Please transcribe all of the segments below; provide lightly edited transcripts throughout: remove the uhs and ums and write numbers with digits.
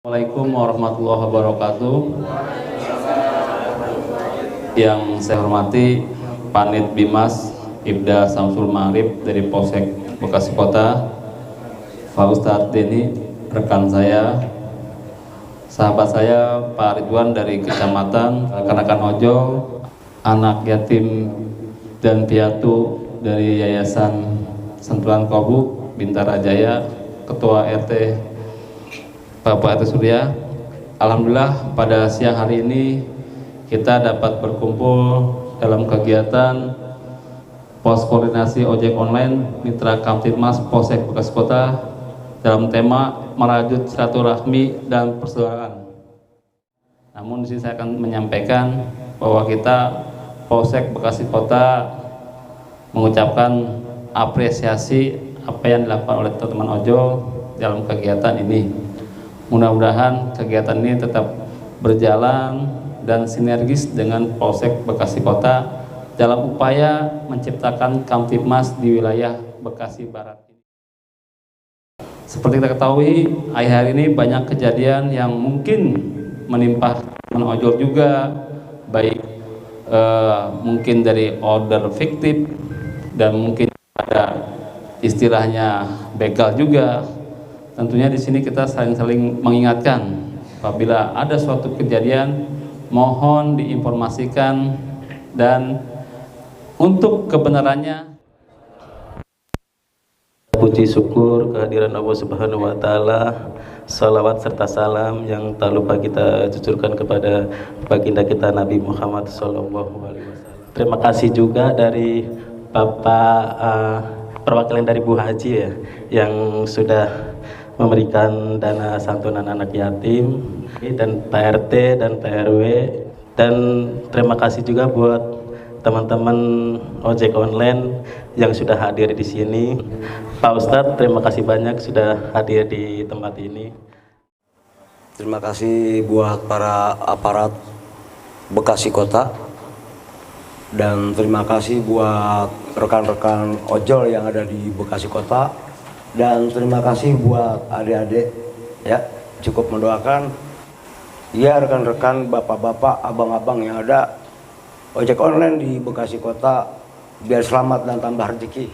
Assalamualaikum warahmatullahi wabarakatuh. Yang saya hormati Panit Bimas Ibda Samsul Ma'arif dari Polsek Bekasi Kota, Pak Ustadz Denny, rekan saya, sahabat saya Pak Ridwan dari kecamatan, rekan-rekan ojol, anak yatim dan piatu dari Yayasan Sentuhan Kobuk Bintara Jaya, Ketua RT Bapak Ati Surya. Alhamdulillah pada siang hari ini kita dapat berkumpul dalam kegiatan pos koordinasi ojek online Mitra Kamtibmas Polsek Bekasi Kota dalam tema merajut silaturahmi dan persaudaraan. Namun di sini saya akan menyampaikan bahwa kita Polsek Bekasi Kota mengucapkan apresiasi apa yang dilakukan oleh teman-teman ojol dalam kegiatan ini. Mudah-mudahan kegiatan ini tetap berjalan dan sinergis dengan Polsek Bekasi Kota dalam upaya menciptakan Kamtibmas di wilayah Bekasi Barat. Seperti kita ketahui, akhir hari ini banyak kejadian yang mungkin menimpa teman ojol juga, baik mungkin dari order fiktif dan mungkin ada istilahnya begal juga. Tentunya di sini kita saling mengingatkan apabila ada suatu kejadian mohon diinformasikan dan untuk kebenarannya. Puji syukur kehadiran Allah Subhanahu wa taala, salawat serta salam yang tak lupa kita cucurkan kepada baginda kita Nabi Muhammad sallallahu alaihi wasallam. Terima kasih juga dari Bapak perwakilan dari Bu Haji ya yang sudah memberikan dana santunan anak yatim, dan Pak RT dan Pak RW, dan terima kasih juga buat teman-teman ojek online yang sudah hadir di sini. Pak Ustadz, terima kasih banyak sudah hadir di tempat ini. Terima kasih buat para aparat Bekasi Kota, dan terima kasih buat rekan-rekan ojol yang ada di Bekasi Kota. Dan terima kasih buat adik-adik ya, cukup mendoakan ya rekan-rekan, bapak-bapak, abang-abang yang ada ojek online di Bekasi Kota biar selamat dan tambah rezeki.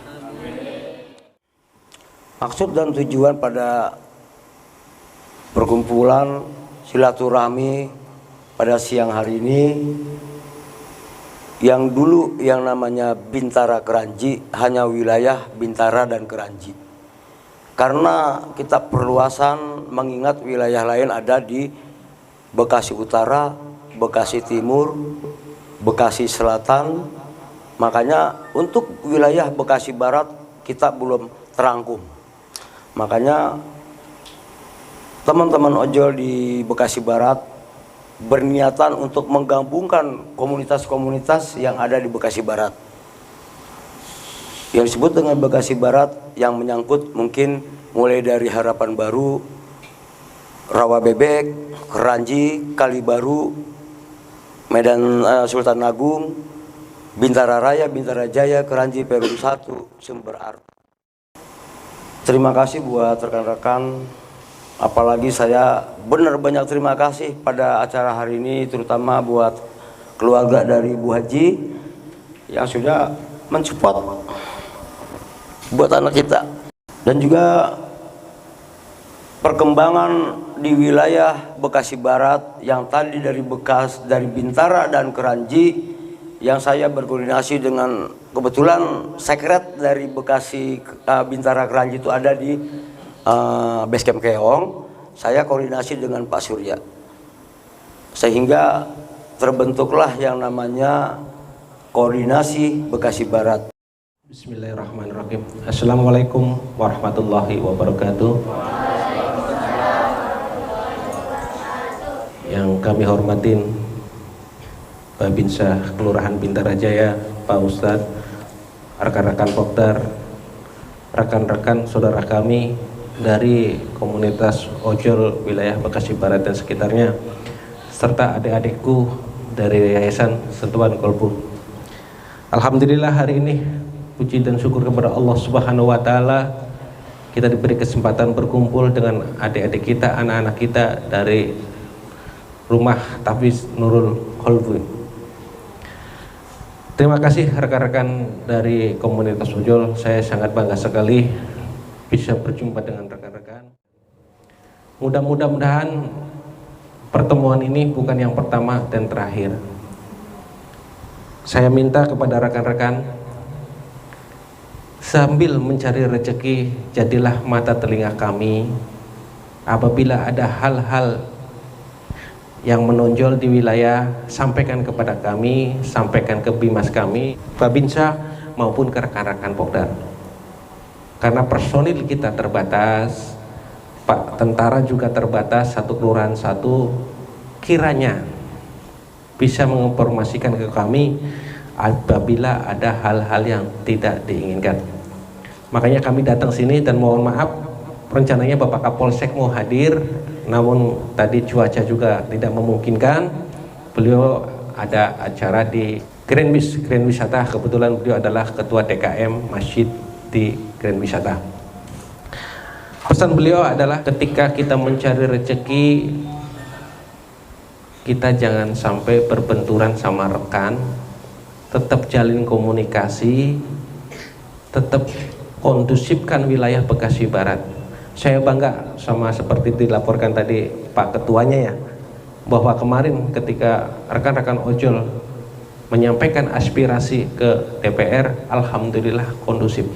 Maksud dan tujuan pada perkumpulan silaturahmi pada siang hari ini, yang dulu yang namanya Bintara Keranji hanya wilayah Bintara dan Keranji. Karena kita perluasan mengingat wilayah lain ada di Bekasi Utara, Bekasi Timur, Bekasi Selatan. Makanya untuk wilayah Bekasi Barat kita belum terangkum. Makanya teman-teman ojol di Bekasi Barat berniatan untuk menggabungkan komunitas-komunitas yang ada di Bekasi Barat. Yang disebut dengan Bekasi Barat yang menyangkut mungkin mulai dari Harapan Baru, Rawa Bebek, Keranji, Kali Baru, Medan Sultan Agung, Bintara Raya, Bintara Jaya, Keranji, Perum 1, Sumber Arta. Terima kasih buat rekan-rekan, apalagi saya benar banyak terima kasih pada acara hari ini, terutama buat keluarga dari Bu Haji yang sudah mensupport buat anak kita. Dan juga perkembangan di wilayah Bekasi Barat yang tadi dari Bintara dan Keranji, yang saya berkoordinasi dengan kebetulan sekret dari Bekasi Bintara Keranji itu ada di Basecamp Keong. Saya koordinasi dengan Pak Surya sehingga terbentuklah yang namanya koordinasi Bekasi Barat. Bismillahirrahmanirrahim. Assalamualaikum warahmatullahi wabarakatuh. Yang kami hormatin Pak Binsah Kelurahan Bintara Jaya, Pak Ustadz, rekan-rekan Pokdar, rekan-rekan saudara kami dari komunitas ojol wilayah Bekasi Barat dan sekitarnya, serta adik-adikku dari Yayasan Sentuhan Kolbu. Alhamdulillah hari ini puji dan syukur kepada Allah Subhanahu wa taala kita diberi kesempatan berkumpul dengan adik-adik kita, anak-anak kita dari rumah Tahfiz Nurul Qalbi. Terima kasih rekan-rekan dari komunitas ojol. Saya sangat bangga sekali bisa berjumpa dengan rekan-rekan. Mudah-mudahan pertemuan ini bukan yang pertama dan terakhir. Saya minta kepada rekan-rekan, sambil mencari rezeki, jadilah mata telinga kami apabila ada hal-hal yang menonjol di wilayah, sampaikan kepada kami, sampaikan ke bimas kami, Babinsa maupun ke rekan-rekan Pokdar. Karena personil kita terbatas, Pak Tentara juga terbatas, satu kelurahan satu, kiranya bisa menginformasikan ke kami apabila ada hal-hal yang tidak diinginkan. Makanya kami datang sini dan mohon maaf, rencananya Bapak Kapolsek mau hadir, namun tadi cuaca juga tidak memungkinkan. Beliau ada acara di Grand Wisata, kebetulan beliau adalah ketua DKM Masjid di Grand Wisata. Pesan beliau adalah ketika kita mencari rezeki, kita jangan sampai berbenturan sama rekan, tetap jalin komunikasi, tetap kondusifkan wilayah Bekasi Barat. Saya bangga sama seperti dilaporkan tadi Pak Ketuanya ya, bahwa kemarin ketika rekan-rekan ojol menyampaikan aspirasi ke DPR, alhamdulillah kondusif.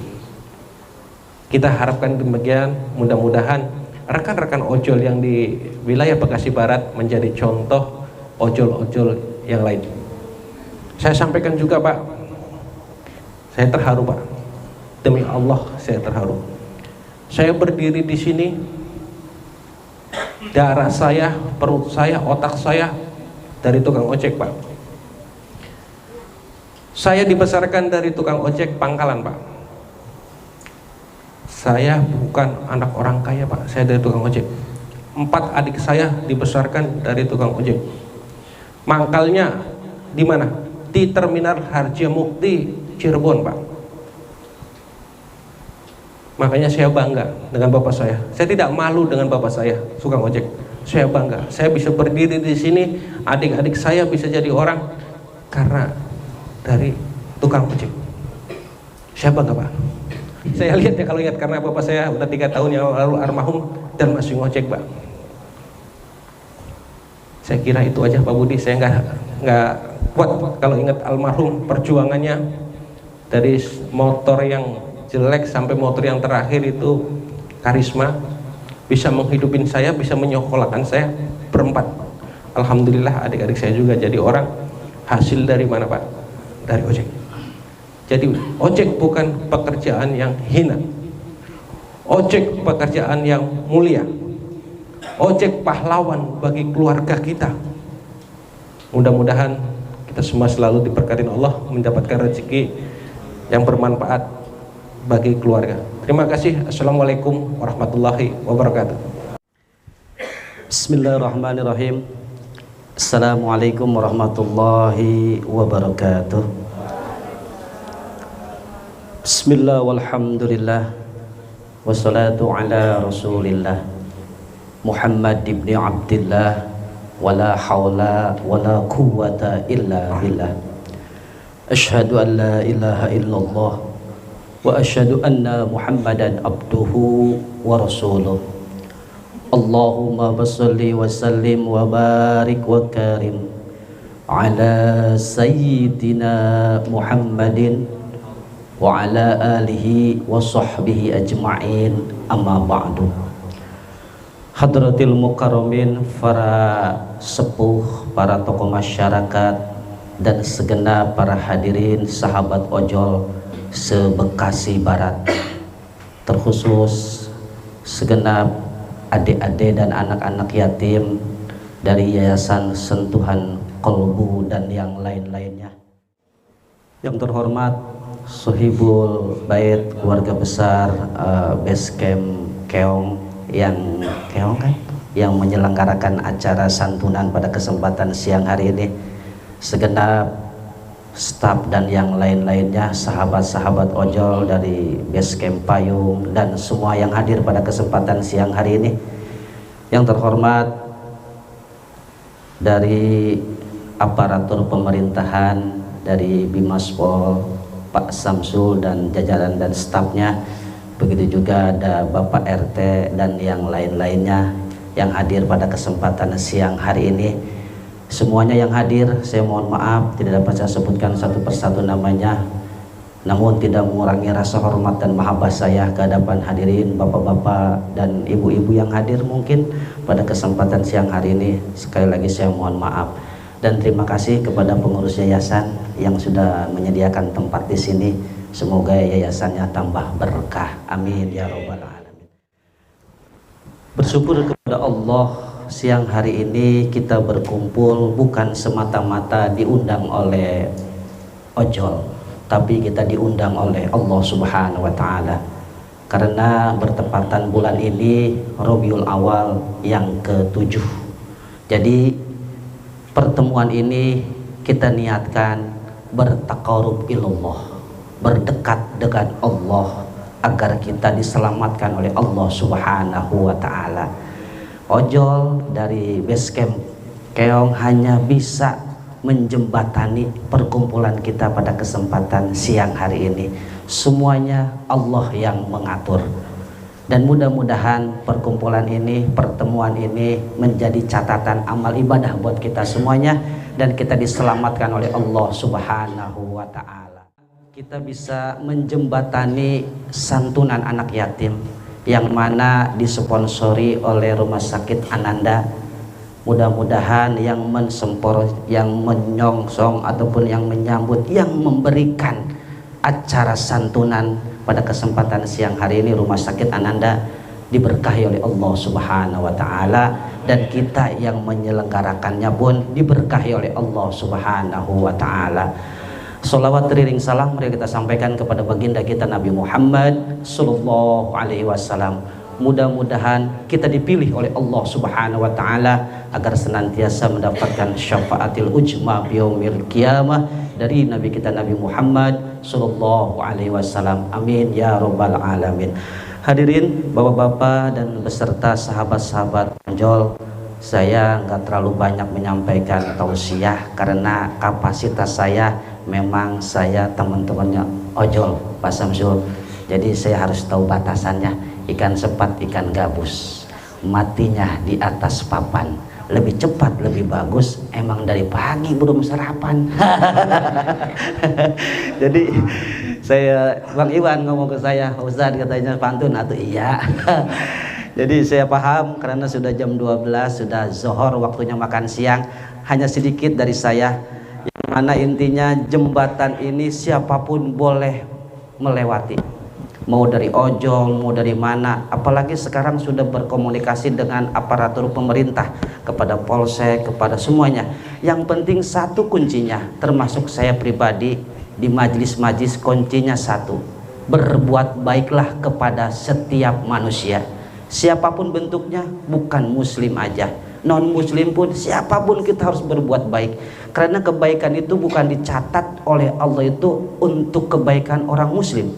Kita harapkan demikian, mudah-mudahan rekan-rekan ojol yang di wilayah Bekasi Barat menjadi contoh ojol-ojol yang lain. Saya sampaikan juga Pak, saya terharu Pak, demi Allah saya terharu. Saya berdiri di sini, darah saya, perut saya, otak saya dari tukang ojek Pak. Saya dibesarkan dari tukang ojek pangkalan Pak. Saya bukan anak orang kaya Pak, saya dari tukang ojek. 4 adik saya dibesarkan dari tukang ojek. Mangkalnya di mana? Di Terminal Harjamukti Cirebon Pak. Makanya saya bangga dengan bapak saya. Saya tidak malu dengan bapak saya, tukang ojek. Saya bangga. Saya bisa berdiri di sini, adik-adik saya bisa jadi orang karena dari tukang ojek. Saya bangga Pak. Saya lihat ya, kalau ingat, karena bapak saya udah 3 tahun yang lalu almarhum dan masih ngojek Pak. Saya kira itu aja Pak Budi. Saya nggak kuat kalau ingat almarhum, perjuangannya dari motor yang jelek sampai motor yang terakhir itu karisma, bisa menghidupin saya, bisa menyekolahkan saya berempat. Alhamdulillah adik-adik saya juga jadi orang. Hasil dari mana Pak? Dari ojek. Jadi ojek bukan pekerjaan yang hina, ojek pekerjaan yang mulia, ojek pahlawan bagi keluarga kita. Mudah-mudahan kita semua selalu diberkati Allah, mendapatkan rezeki yang bermanfaat bagi keluarga. Terima kasih. Assalamualaikum warahmatullahi wabarakatuh. Bismillahirrahmanirrahim. Assalamualaikum warahmatullahi wabarakatuh. Bismillah walhamdulillah, wassalatu ala rasulillah Muhammad ibn Abdillah, wala hawla wala quwwata illa billah. Asyhadu an la ilaha illallah wa asyhadu anna Muhammadan abduhu wa rasuluh. Allahumma basalli wa sallim wa barik wa karim ala sayyidina Muhammadin wa ala alihi wa sahbihi ajma'in, amma ba'du. Hadratil mukarramin, para sepuh, para tokoh masyarakat, dan segenap para hadirin sahabat ojol se-Bekasi Barat, terkhusus segenap adik-adik dan anak-anak yatim dari Yayasan Sentuhan Kolbu dan yang lain-lainnya. Yang terhormat Sohibul Bait, keluarga besar Base Camp Keong yang menyelenggarakan acara santunan pada kesempatan siang hari ini, segenap staf dan yang lain-lainnya, sahabat-sahabat ojol dari Basecamp Payung dan semua yang hadir pada kesempatan siang hari ini. Yang terhormat dari aparatur pemerintahan dari Bimaspol, Pak Samsul dan jajaran dan stafnya, begitu juga ada Bapak RT dan yang lain-lainnya yang hadir pada kesempatan siang hari ini. Semuanya yang hadir, saya mohon maaf tidak dapat saya sebutkan satu persatu namanya, namun tidak mengurangi rasa hormat dan mahabbah saya ke hadapan hadirin bapak-bapak dan ibu-ibu yang hadir mungkin pada kesempatan siang hari ini. Sekali lagi saya mohon maaf dan terima kasih kepada pengurus yayasan yang sudah menyediakan tempat di sini. Semoga yayasannya tambah berkah, amin ya robbal alamin. Bersyukur kepada Allah, siang hari ini kita berkumpul bukan semata-mata diundang oleh ojol, tapi kita diundang oleh Allah Subhanahu wa Ta'ala, karena bertepatan bulan ini Rabiul Awal yang ke-7. Jadi pertemuan ini kita niatkan bertaqarrub ilallah, berdekat dengan Allah agar kita diselamatkan oleh Allah Subhanahu wa Ta'ala. Ojol dari Basecamp Keong hanya bisa menjembatani perkumpulan kita pada kesempatan siang hari ini. Semuanya Allah yang mengatur. Dan mudah-mudahan perkumpulan ini, pertemuan ini menjadi catatan amal ibadah buat kita semuanya, dan kita diselamatkan oleh Allah Subhanahu wa Ta'ala. Kita bisa menjembatani santunan anak yatim yang mana disponsori oleh Rumah Sakit Ananda. Mudah-mudahan yang mensempor, yang menyongsong ataupun yang menyambut, yang memberikan acara santunan pada kesempatan siang hari ini Rumah Sakit Ananda diberkahi oleh Allah Subhanahu wa Ta'ala, dan kita yang menyelenggarakannya pun diberkahi oleh Allah Subhanahu wa Ta'ala. Salawat teriring salam mari kita sampaikan kepada baginda kita Nabi Muhammad sallallahu alaihi wasallam. Mudah-mudahan kita dipilih oleh Allah Subhanahu wa Ta'ala agar senantiasa mendapatkan syafaatil ujma biyaumil qiyamah dari Nabi kita Nabi Muhammad sallallahu alaihi wasallam. Amin ya rabbal alamin. Hadirin bapak-bapak dan beserta sahabat-sahabat ojol, saya nggak terlalu banyak menyampaikan tausiah karena kapasitas saya memang saya teman-temannya ojol Pak Samsul, jadi saya harus tahu batasannya. Ikan sepat, ikan gabus, matinya di atas papan, lebih cepat lebih bagus, emang dari pagi belum sarapan. Jadi saya, Bang Iwan ngomong ke saya, Ustaz katanya pantun atau iya. Jadi saya paham karena sudah jam 12, sudah zuhur, waktunya makan siang. Hanya sedikit dari saya, yang mana intinya jembatan ini siapapun boleh melewati, mau dari ojol, mau dari mana. Apalagi sekarang sudah berkomunikasi dengan aparatur pemerintah, kepada polsek, kepada semuanya. Yang penting satu kuncinya, termasuk saya pribadi di majelis-majelis, kuncinya satu, berbuat baiklah kepada setiap manusia, siapapun bentuknya, bukan muslim aja, non muslim pun, siapapun kita harus berbuat baik. Karena kebaikan itu bukan dicatat oleh Allah itu untuk kebaikan orang muslim.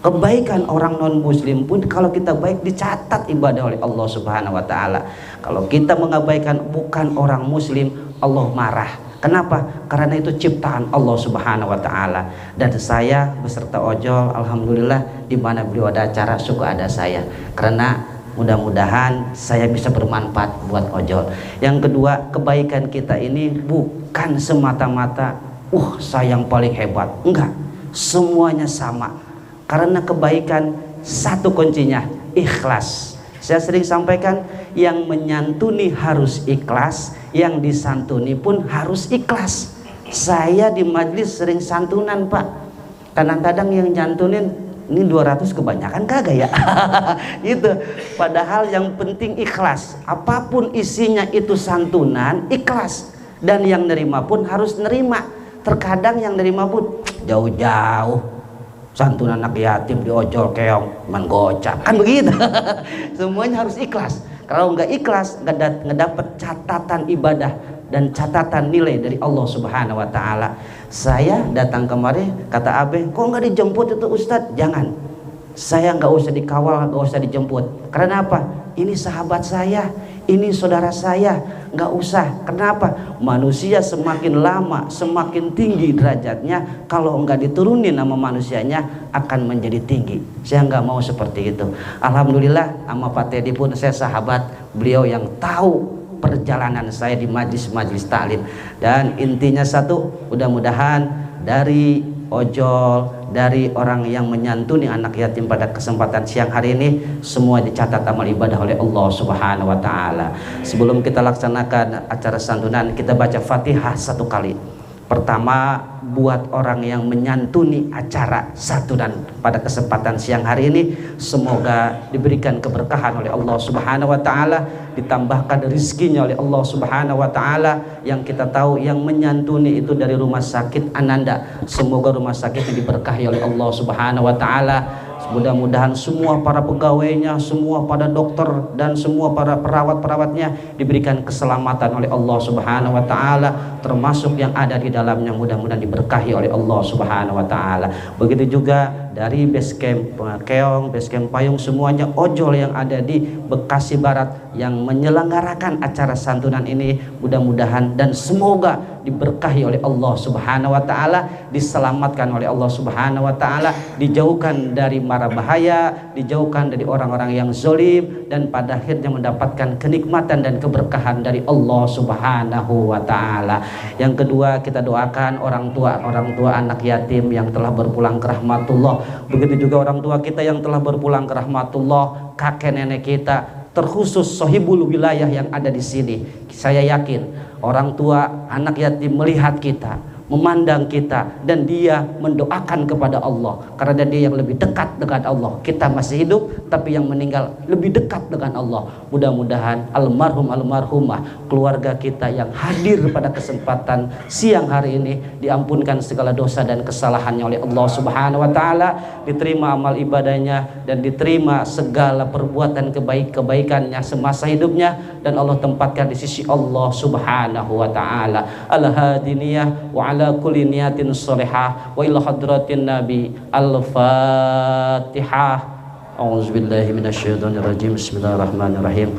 Kebaikan orang non muslim pun kalau kita baik dicatat ibadah oleh Allah Subhanahu wa Ta'ala. Kalau kita mengabaikan bukan orang muslim, Allah marah. Kenapa? Karena itu ciptaan Allah Subhanahu wa Ta'ala. Dan saya beserta ojol, alhamdulillah di mana beliau ada acara suka ada saya. Karena mudah-mudahan saya bisa bermanfaat buat ojol. Yang kedua, kebaikan kita ini bukan semata-mata saya yang paling hebat. Enggak, semuanya sama. Karena kebaikan satu kuncinya, ikhlas. Saya sering sampaikan, yang menyantuni harus ikhlas, yang disantuni pun harus ikhlas. Saya di majelis sering santunan Pak, kadang-kadang yang nyantunin ini 200 kebanyakan kagak ya. Gitu. Padahal yang penting ikhlas. Apapun isinya itu santunan, ikhlas. Dan yang nerima pun harus nerima. Terkadang yang nerima pun jauh-jauh, santunan anak yatim di ojol keong menggocap, kan begitu. Semuanya harus ikhlas. Kalau nggak ikhlas, nggak dapat catatan ibadah dan catatan nilai dari Allah Subhanahu wa taala. Saya datang kemari, kata Abe, kok nggak dijemput itu Ustadz? Jangan, saya nggak usah dikawal, nggak usah dijemput. Karena apa? Ini sahabat saya, ini saudara saya, nggak usah. Kenapa? Manusia semakin lama semakin tinggi derajatnya, kalau nggak diturunin nama manusianya akan menjadi tinggi. Saya nggak mau seperti itu. Alhamdulillah sama Pak Teddy pun saya sahabat, beliau yang tahu perjalanan saya di majlis-majlis taklim. Dan intinya satu, mudah-mudahan dari ojol, dari orang yang menyantuni anak yatim pada kesempatan siang hari ini, semua dicatat amal ibadah oleh Allah Subhanahu wa taala. Sebelum kita laksanakan acara santunan, kita baca Fatihah satu kali. Pertama, buat orang yang menyantuni acara santunan pada kesempatan siang hari ini, semoga diberikan keberkahan oleh Allah Subhanahu wa taala, ditambahkan rezekinya oleh Allah Subhanahu wa taala. Yang kita tahu yang menyantuni itu dari Rumah Sakit Ananda, semoga rumah sakitnya diberkahi oleh Allah Subhanahu wa taala. Mudah-mudahan semua para pegawainya, semua para dokter dan semua para perawat-perawatnya diberikan keselamatan oleh Allah Subhanahu wa taala, termasuk yang ada di dalamnya mudah-mudahan diberkahi oleh Allah Subhanahu wa taala. Begitu juga dari base camp Keong, base camp Payung, semuanya ojol yang ada di Bekasi Barat yang menyelenggarakan acara santunan ini, mudah-mudahan dan semoga diberkahi oleh Allah Subhanahu wa taala, diselamatkan oleh Allah Subhanahu wa taala, dijauhkan dari mara bahaya, dijauhkan dari orang-orang yang zalim, dan pada akhirnya mendapatkan kenikmatan dan keberkahan dari Allah Subhanahu wa taala. Yang kedua, kita doakan orang tua anak yatim yang telah berpulang ke rahmatullah. Begitu juga orang tua kita yang telah berpulang ke rahmatullah, kakek nenek kita, terkhusus sohibul wilayah yang ada di sini. Saya yakin orang tua anak yatim melihat kita, memandang kita, dan dia mendoakan kepada Allah karena dia yang lebih dekat dengan Allah. Kita masih hidup tapi yang meninggal lebih dekat dengan Allah. Mudah-mudahan almarhum almarhumah keluarga kita yang hadir pada kesempatan siang hari ini diampunkan segala dosa dan kesalahannya oleh Allah Subhanahu wa taala, diterima amal ibadahnya dan diterima segala perbuatan kebaikannya semasa hidupnya, dan Allah tempatkan di sisi Allah Subhanahu wa taala. Al-hadiniyah wa ala kulli niyatin sholihah wa ila hadratin nabi. Al-Fatihah. A'udzubillahi minasyaitonir rajim. Bismillahirrahmanirrahim.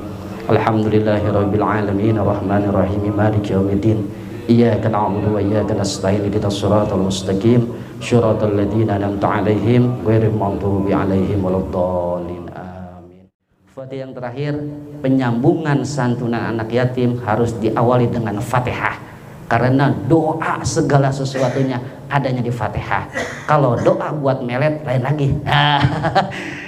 Alhamdulillahirabbil alamin arrahmanir rahim maliki yaumiddin. Iyyaka na'budu wa iyyaka nasta'in ihdinas siratal mustaqim siratal ladzina an'amta 'alaihim ghairil maghdubi 'alaihim waladdallin. Amin. Fatihah yang terakhir, penyambungan santunan anak yatim harus diawali dengan Fatihah. Karena doa segala sesuatunya adanya di Fatihah. Kalau doa buat melet lain lagi.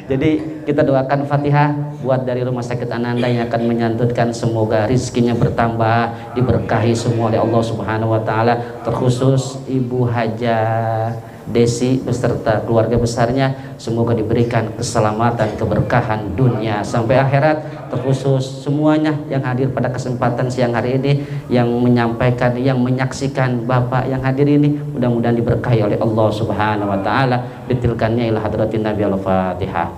Jadi kita doakan Fatihah buat dari Rumah Sakit Ananda yang akan menyantutkan, semoga rizkinya bertambah, diberkahi semua oleh Allah Subhanahu wa taala, terkhusus Ibu Hajah Desi beserta keluarga besarnya, semoga diberikan keselamatan, keberkahan dunia sampai akhirat, terkhusus semuanya yang hadir pada kesempatan siang hari ini, yang menyampaikan, yang menyaksikan Bapak yang hadir ini, mudah-mudahan diberkahi oleh Allah Subhanahu wa taala. Ditilkannya ila hadratin Nabi. Al-Fatihah.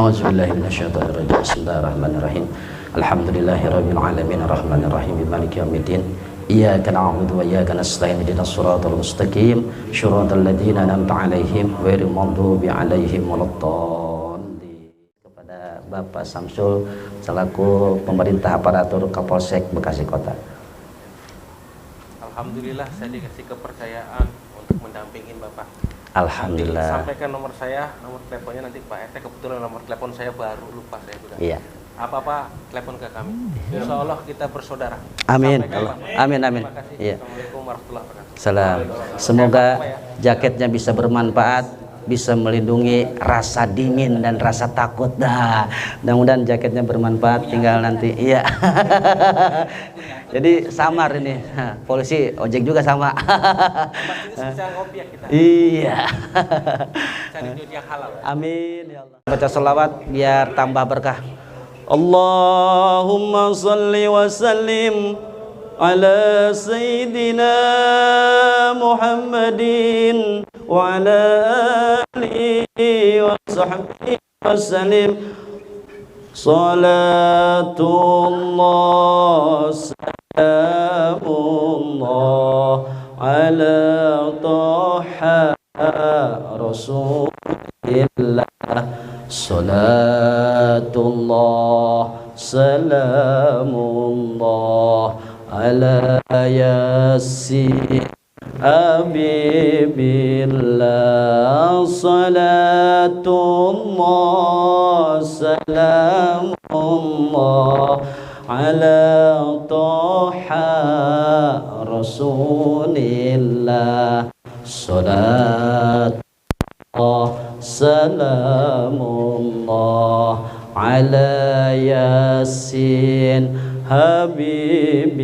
A'udzubillahi minasyaitonir rajim. Bismillahirrahmanirrahim. Alhamdulillahirabbil alamin arrahmanir rahim maliki yaumiddin. Iyyaka na'budu wa iyyaka nasta'in ihdinas siratal mustaqim siratal ladzina an'amta 'alaihim ghairil maghdubi 'alaihim waladdallin. Kepada Bapak Samsul selaku pemerintah aparatur Kapolsek Bekasi Kota. Alhamdulillah saya dikasih kepercayaan untuk mendampingin Bapak. Alhamdulillah. Nanti sampaikan nomor saya, nomor teleponnya nanti Pak RT, kebetulan nomor telepon saya baru, lupa saya sudah. Iya. Apa-apa telepon ke kami. Insya Allah kita bersaudara. Amin. Allah. Amin amin. Terima kasih. Iya. Assalamualaikum warahmatullahi wabarakatuh. Salam. Semoga jaketnya bisa bermanfaat, bisa melindungi rasa dingin dan rasa takut. Nah, mudah-mudahan jaketnya bermanfaat. Tinggal nanti. Iya. Jadi samar ini. Polisi ojek juga sama. Bisa ngopi ya kita. Iya. Cari duit yang halal. Amin ya Allah. Baca selawat biar tambah berkah. Allahumma salli wa sallim ala sayyidina Muhammadin wa ala alihi wa sahbihi wa sallim. Salatullah salamu ala yasin habibillah salatullah salamullah ala toha rasulillah salatullah salamullah ala yasin habibillah.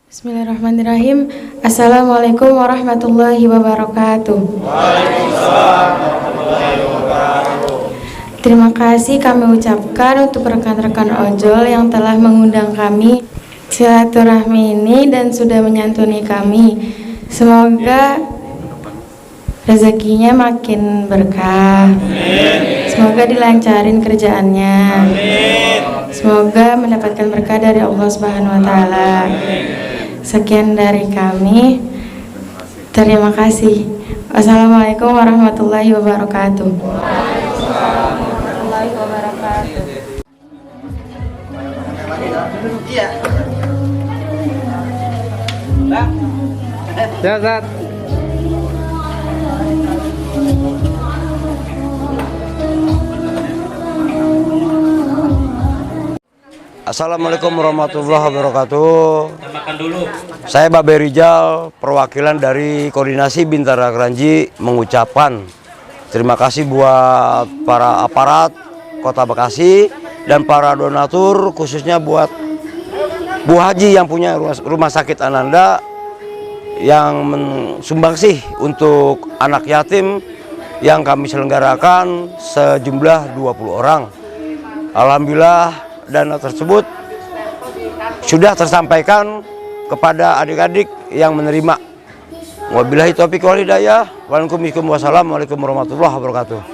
Bismillahirrahmanirrahim. Assalamualaikum warahmatullahi wabarakatuh. Terima kasih kami ucapkan untuk rekan-rekan ojol yang telah mengundang kami silaturahmi ini dan sudah menyantuni kami. Semoga rezekinya makin berkah. Semoga dilancarin kerjaannya. Semoga mendapatkan berkah dari Allah Subhanahu wa taala. Sekian dari kami. Terima kasih. Wassalamualaikum warahmatullahi wabarakatuh. Waalaikumsalam warahmatullahi wabarakatuh. Iya. Ya, Zat. Assalamualaikum warahmatullahi wabarakatuh. Saya Babe Rijal, perwakilan dari Koordinasi Bintara Kranji, mengucapkan terima kasih buat para aparat Kota Bekasi dan para donatur, khususnya buat Bu Haji yang punya rumah sakit Ananda yang mensumbangsih untuk anak yatim yang kami selenggarakan sejumlah 20 orang. Alhamdulillah dana tersebut sudah tersampaikan kepada adik-adik yang menerima. Wabillahi taufiq wal hidayah. Wassalamualaikum warahmatullahi wabarakatuh.